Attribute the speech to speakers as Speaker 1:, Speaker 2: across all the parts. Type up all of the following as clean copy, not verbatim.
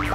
Speaker 1: Një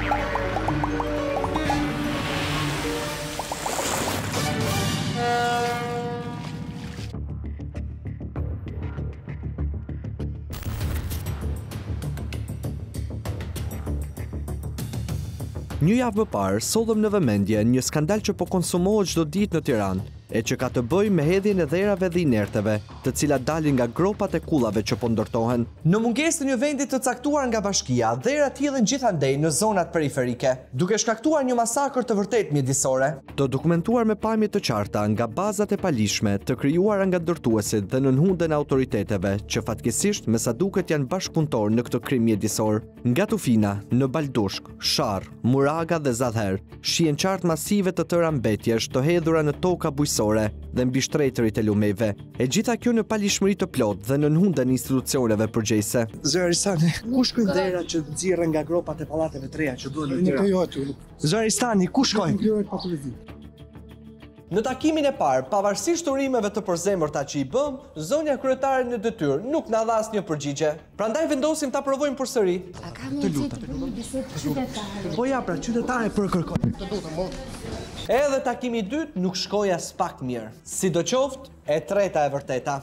Speaker 1: javë më parë, sollëm në vëmendje një skandal që po konsumohet çdo ditë në Tiranë, e që ka të bëjë me hedhjen e dherave dhe inerteve, të cilat dalin nga gropat e kullave që po ndërtohen. Në mungesë të një vendi të caktuar nga bashkia, dherat hidhen gjithandej në zonat periferike, duke shkaktuar një masakër të vërtet mjedisore. Të dokumentuar me pamje të qarta nga bazat e palishme, të krijuara nga ndërtuesit dhe në nënhunden e autoriteteve, që fatkeqësisht me sa duket janë bashkëpunëtor në këtë krim mjedisor. Nga Tufina, në Baldushk, Sharr, Muraga dhe Zadher, shihen qartë masive të tëra mbetjesh të hedhura në toka bujqësore dhe mbi shtretërit e lumeve. E gjitha kjo në palishmëri të plot dhe në nënhunden e institucioneve përgjegjëse.
Speaker 2: Zëri Stani, ku shkojnë dherat që nxirren nga gropat e pallateve të reja që duhen në Tiranë? Zëri Stani, ku shkojnë?
Speaker 1: Në takimin e parë, pavarësisht urimeve të përzemërta që i bëm, zonja kryetare në detyrë nuk na dha asnjë përgjigje. Prandaj vendosim ta provojmë përsëri.
Speaker 3: Të lutem.
Speaker 2: Po ja, pra qytetare për kërkoj. Të lutem.
Speaker 1: Edhe takimi i dytë nuk shkoi as pak mirë. Sidoqoftë, e treta e vërteta.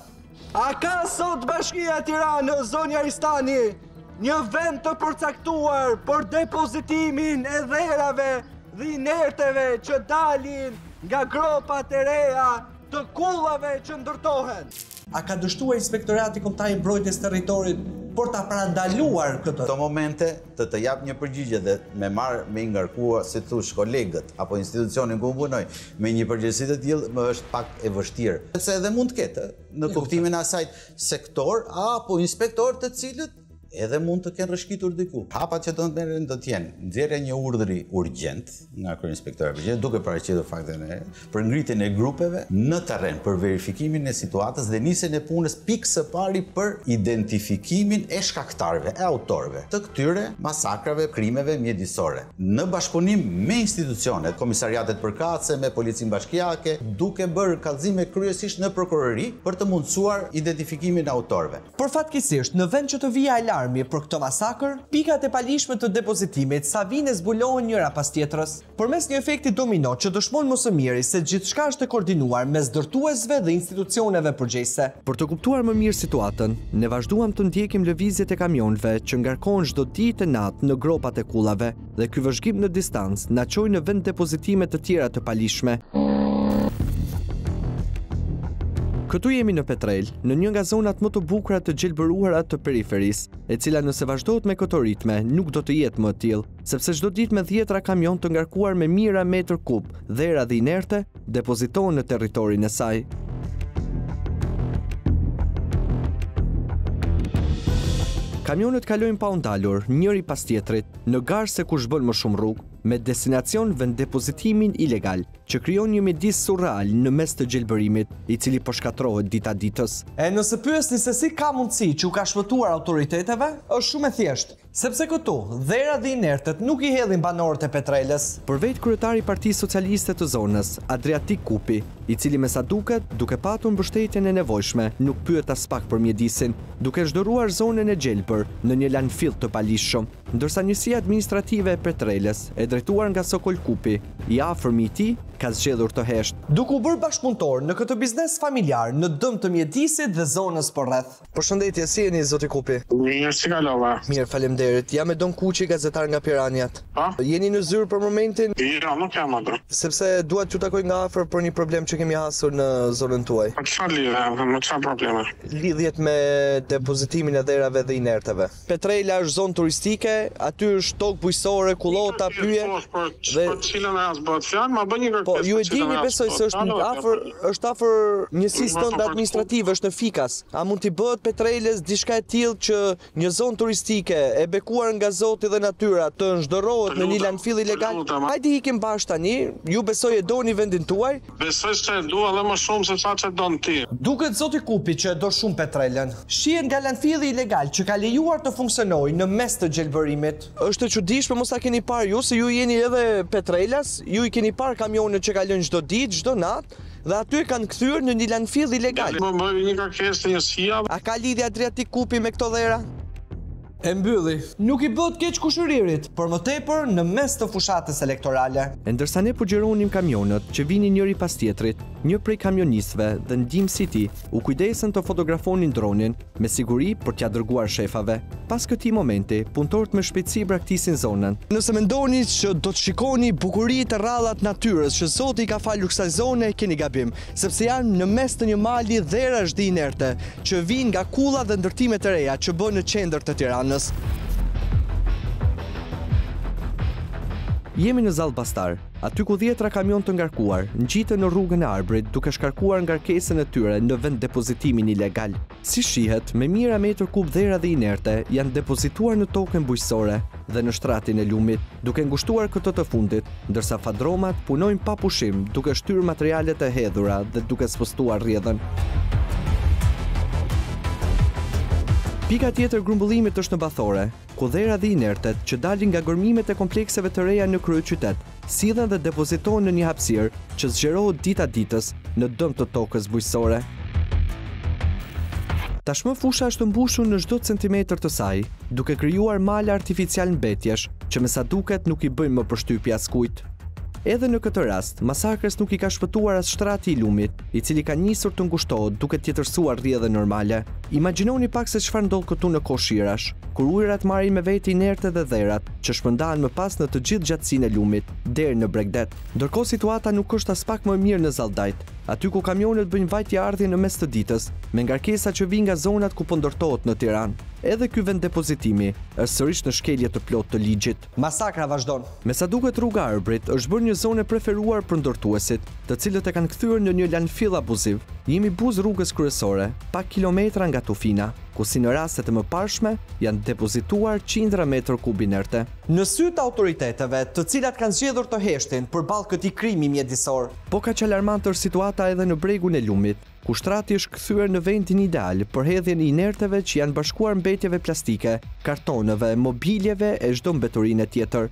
Speaker 2: A ka sot Bashkia e Tiranës, zonja Ristani, një vend të përcaktuar për depozitimin e dherave dhe inerteve që dalin nga gropat e reja të kullave që ndërtohen?
Speaker 1: A ka dështuar Inspektorati Kombëtar i Mbrojtjes së Territorit për ta parandaluar këtë?
Speaker 4: Këto momente të jap një përgjigje dhe me ngarkua, si thosh, kolegët apo institucionin ku punoj me një përgjegjësi të tillë më është pak e vështirë. Sepse edhe mund të ketë në kuptimin e asaj sektor apo inspektor të cilët edhe mund të kenë rëshkitur diku. Hapat që do të merren do të jenë nxjerrja një urdhri urgjent nga kryeinspektori përgjithshëm, duke paraqitur faktin për ngritjen e grupeve në terren për verifikimin e situatës dhe nisjen e punës pikë së pari për identifikimin e shkaktarëve, e autorëve të këtyre masakrave, krimeve mjedisore. Në bashkëpunim me institucionet, komisariatet përkatëse, me policinë bashkiake, duke bërë kallëzime kryesisht në prokurori për të mundësuar identifikimin e autorëve.
Speaker 1: Por fatkeqësisht, në vend që të vijë alarmi për këtë masakër, pikat e palishme të depozitimit sa vine zbulohen njëra pas tjetrës, përmes një efekti domino që dëshmon më së miri se gjithçka është e koordinuar mes ndërtuesve dhe institucioneve përgjegjëse. Për të kuptuar më mirë situatën, ne vazhduam të ndjekim lëvizjet e kamionëve që ngarkohen çdo ditë e natë në gropat e kullave dhe ky vëzhgim në distancë na çoi në vend depozitime të tjera të palishme. Këtu jemi në Petrel, në një nga zonat më të bukura të gjelbëruara të periferisë, e cila nëse vazhdohet me këto ritme nuk do të jetë më e tillë, sepse çdo ditë me 10 kamion të ngarkuar me mijëra metër kub, dhera dhe inerte depozitohen në territorin e saj. Kamionet kalojnë pa u ndalur, njëri pas tjetrit, në garë se kush bën më shumë rrugë, me destinacion vend depozitimin ilegal, që krijon një mjedis surreal në mes të gjelbërimit, i cili po shkatërrohet dita ditës. E nëse pyesni se si ka mundësi që u ka shpëtuar autoriteteve, është shumë e thjeshtë, sepse këtu dherat dhe inertet nuk i hedhin banorët e Petrelës. Përveç kryetari i Partisë Socialiste të zonës, Adriatik Kupi, i cili me sa duket, duke patur mbështetjen e nevojshme, nuk pyet as pak për mjedisin, duke zhduruar zonën e gjelbër në një landfill të palishëm, ndërsa njësia administrative e Petrelës, e drejtuar nga Sokol Kupi, i afërmi i tij, ka zgjedhur të heshtë, duke u bërë bashkëpunëtor në këtë biznes familjar në dëm të mjedisit dhe zonës përreth.
Speaker 2: Përshëndetje, si jeni zoti Kupi?
Speaker 5: Mirë, si kalova?
Speaker 2: Mirë, faleminderit. Jam Edon Kuqi, gazetar nga Piranjat.
Speaker 5: Pa?
Speaker 2: Jeni në zyrë për momentin?
Speaker 5: Jo, nuk jam atë.
Speaker 2: Sepse dua t'ju takoj nga afër për një problem që kemi hasur në zonën tuaj.
Speaker 5: Po çfarë lidhje, me çfarë probleme?
Speaker 2: Lidhjet me depozitimin e dherave dhe inerteve. Petrela është zonë turistike, aty është tokë bujqësore, kullota, pyje.
Speaker 5: Për cilën as bëhet fjalë, ma bën një kërkesë.
Speaker 2: Po, ju e dini besoj se është afër njësisë tënde administrative, është në Fikas. A mund t'i bëhet Petrelës diçka e tillë që një zonë turistike e bekuar nga Zoti dhe natyra të zhdërrohet në një landfill ilegal? Hajde ikim bashkë tani, ju besoj e doni vendin tuaj?
Speaker 5: Besoj se e dua edhe më shumë se sa që don ti.
Speaker 1: Duket zoti Kupi që e do shumë Petrelën. Shihet nga landfilli ilegal që ka lejuar të funksionojë në mes të gjelbërimit.
Speaker 2: Është e çuditshme, mos ta keni parë ju, se ju jeni edhe Petrelas, ju i keni parë kamionet që kalojnë çdo ditë, çdo natë, dhe aty kanë kthyer në një landfill ilegal.
Speaker 5: Më bëj një kërkesë të njësia.
Speaker 2: A ka lidhje Adriatik Kupi me këto dhera? E mbylli. Nuk i bët keq kushëririt, por më tepër në mes të fushatës elektorale.
Speaker 1: E ndërsa ne po gjeronim kamionët që vinin njëri pas tjetrit, një prej kamionistëve dhe ndihmë si ti u kujdesën të fotografonin dronin me siguri për t'ja dërguar shefave. Pas këtij momenti, punëtorët me shpejtësi braktisin zonën.
Speaker 2: Nëse mendoni që do të shikoni bukuritë e rrallat natyrës që Zoti ka falur kësaj zone, keni gabim, sepse janë në mes të një mali dherash dhe inerte që vijnë nga kulla dhe ndërtimet e reja që bën në qendër të Tiranës.
Speaker 1: Jemi në Zall Bastar, aty ku 10 kamion të ngarkuar ngjiten në rrugën e Arbrit duke shkarkuar ngarkesën e tyre në vend depozitimin ilegal. Si shihet, me mijëra metër kub dhera dhe inerte janë depozituar në tokën bujqësore dhe në shtratin e lumit, duke ngushtuar këtë të fundit, ndërsa fadromat punojnë pa pushim duke shtyrë materialet e hedhura dhe duke spostuar rrjedhën. Pika tjetër grumbullimit është në Bathore, ku dhera dhe inertet që dalin nga gërmimet e komplekseve të reja në kryeqytet, sillen dhe depozitohen në një hapësirë që zgjerohet dita ditës në dëm të tokës bujqësore. Tashmë fusha është mbushur në çdo centimetër të saj, duke krijuar male artificial mbetjesh që me sa duket nuk i bëjnë më përshtypje askujt. Edhe në këtë rast, masakrës nuk i ka shpëtuar as shtrati i lumit, i cili ka nisur të ngushtohet duke tjetërsuar rrjedhën normale. Imagjinoni pak se çfarë ndodh këtu në kohë shirash, kur ujërat marrin me veti inerte dhe dherat që shpërndahen më pas në të gjithë gjatësinë e lumit, deri në Bregdet. Ndërkohë situata nuk është as pak më mirë në Zaldajt, aty ku kamionet bëjnë vajtjeardhje në mes të ditës, me ngarkesa që vijnë nga zonat ku po ndërtohet në Tiranë. Edhe ky vend depozitimi është sërish në shkelje të plotë të ligjit.
Speaker 2: Masakra vazhdon.
Speaker 1: Me sa duket rruga Arbrit është bërë një zonë e preferuar për ndërtuesit, të cilët e kanë kthyer në një landfill abuziv. Jemi buz rrugës kryesore, pak kilometra nga Tufina, ku si në rastet e mëparshme janë depozituar qindra metër kub inerte.
Speaker 2: Në sy të autoriteteve, të cilat kanë zgjedhur të heshtin përballë këtij krimi mjedisor.
Speaker 1: Po kaq alarmante është situata edhe në bregun e lumit, ku shtrati është kthyer në vendin ideal për hedhjen e inerteve që janë bashkuar mbetjeve plastike, kartoneve, mobiljeve e çdo mbeturine tjetër.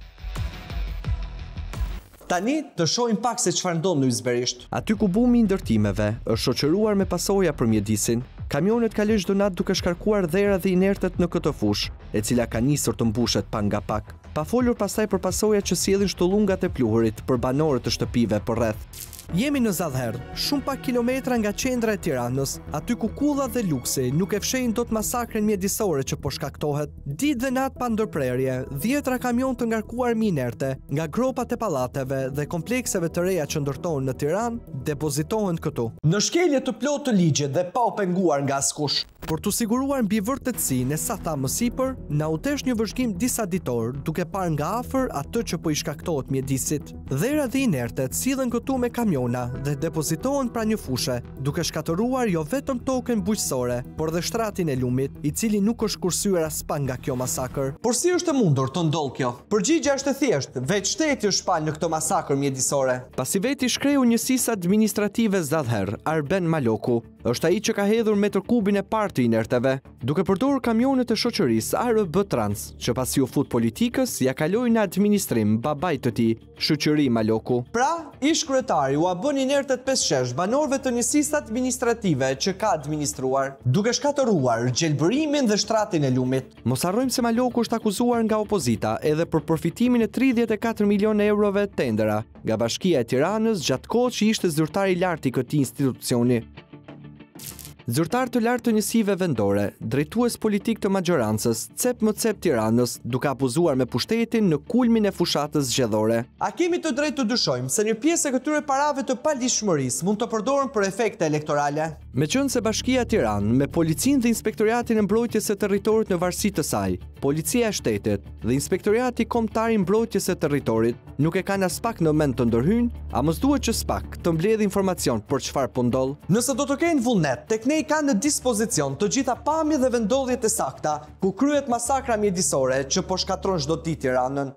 Speaker 2: Tani të shohim pak se çfarë ndodh në Yzberisht.
Speaker 1: Aty ku bumi i ndërtimeve është shoqëruar me pasoja për mjedisin, kamionet kalojnë çdo natë duke shkarkuar dhera dhe inertet në këtë fushë, e cila ka nisur të mbushet pak nga pak. Pa folur pastaj për pasojat që sjellin shtullungat e pluhurit për banorët të shtëpive përreth.
Speaker 2: Jemi në Zallher, shumë pak kilometra nga qendra e Tiranës, aty ku kulla dhe luksi nuk e fshehin dot masakrën mjedisore që po shkaktohet. Ditë dhe natë pa ndërprerje, 10 kamion të ngarkuar me inerte nga gropat e pallateve dhe komplekseve të reja që ndërtohen në Tiranë depozitohen këtu. Në shkelje të plotë të ligjit dhe pa u penguar nga askush. Për të siguruar mbi vërtetësinë e sa tha më sipër, na u tesh një vëzhgim disa ditor, duke parë nga afër atë që po i shkaktohet mjedisit. Dhera dhe inertet sillen këtu me kamiona dhe depozitohen pra një fushe, duke shkatëruar jo vetëm tokën bujqësore, por dhe shtratin e lumit, i cili nuk është kursyer as pak nga kjo masakër. Por si është e mundur të ndodhë kjo? Përgjigjja është e thjeshtë, vetë shteti është palë në këtë masakër mjedisore.
Speaker 1: Pasi veti shkreu njësisë administrative Zallher, Arben Maloku, është ai që ka hedhur metër kubin e parë të inerteve, duke përdorur kamionet e shoqërisë ARB Trans, që pasi u fut politikës, ja kaloi në administrim babait të tij, Shoqëri Maloku.
Speaker 2: Pra, ish kryetari u bën inertet 5 shesh banorëve të njësisë administrative që ka administruar, duke shkatëruar gjelbërimin dhe shtratin e lumit.
Speaker 1: Mos harrojmë se Maloku është akuzuar nga opozita edhe për përfitimin e 34 milionë eurove tendera nga Bashkia e Tiranës gjatë kohës që ishte zyrtar i lartë i këtij institucioni. Zyrtar të lartë të njësive vendore, drejtues politik të majorancës, cep më cep Tiranës, duke abuzuar me pushtetin në kulmin e fushatës zgjedhore.
Speaker 2: A kemi të drejtë të dyshojmë se një pjesë e këtyre parave të palishmërisë mund të përdoren për efekte elektorale?
Speaker 1: Meqense Bashkia e Tiranë me policinë dhe inspektoriatin e mbrojtjes së territorit në varësi të saj, Policia e Shtetit dhe Inspektoriati Kombëtar i Mbrojtjes së Territorit nuk e kanë as pak në mend të ndërhyjnë, a mos duhet që SPAK të mbledhë informacion për çfarë po ndodh?
Speaker 2: Nëse do të kenë vullnet, tek ne kanë në dispozicion të gjitha pamjet dhe vendodhjet e sakta ku kryhet masakra mjedisore që po shkatron çdo ditë Tiranën.